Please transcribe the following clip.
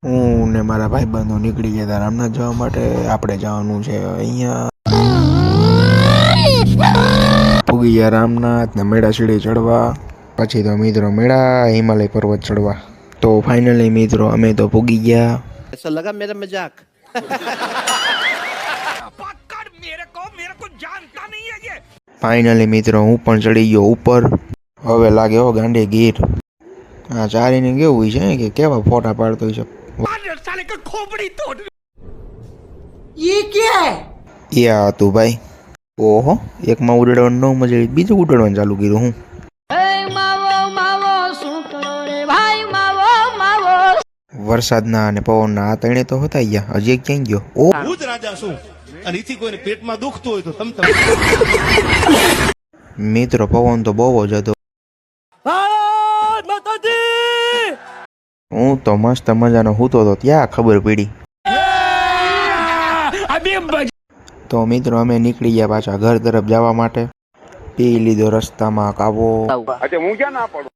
હું ને મારા ભાઈબંધો નીકળી ગયા હતા રામનાથ જવા માટે. આપણે જવાનું છે અહીંયા પૂગી ગયા રામનાથ ને મેળા સીડી ચડવા. પછી તો મિત્રો મેળા હિમાલય પર્વત ચડવા. તો ફાઇનલી મિત્રો અમે તો પૂગી ગયા. ऐसा लगा मेरा मजाक ફાઇનલી મિત્રો હું પણ ચડી ગયો ઉપર. હવે લાગે હો ગાંડી ગીર. હા ચારીને કેવું છે કે કેવા ફોટા પાડતો છે. એ આ હતું ભાઈ. ઓહો એકમાં ઉડાડવાનું ન મજા આવી, બીજું ઉડાડવાનું ચાલુ કર્યું હું. વરસાદના અને પવનના આ તણે તો હતા ગયા. હજી ક્યાં ગયો? ઓ હું જ રાજા છું અને એથી કોઈને પેટમાં દુખતું હોય તો તમ મિત્રો પવન તો બહુ જ હતો. હું તો મસ્ત મજાનો હૂતો હતો ત્યાં ખબર પડી. તો મિત્રો અમે નીકળી ગયા પાછા ઘર તરફ જવા માટે. પી લીધો રસ્તામાં કાવો. હું ક્યાં ના પડું.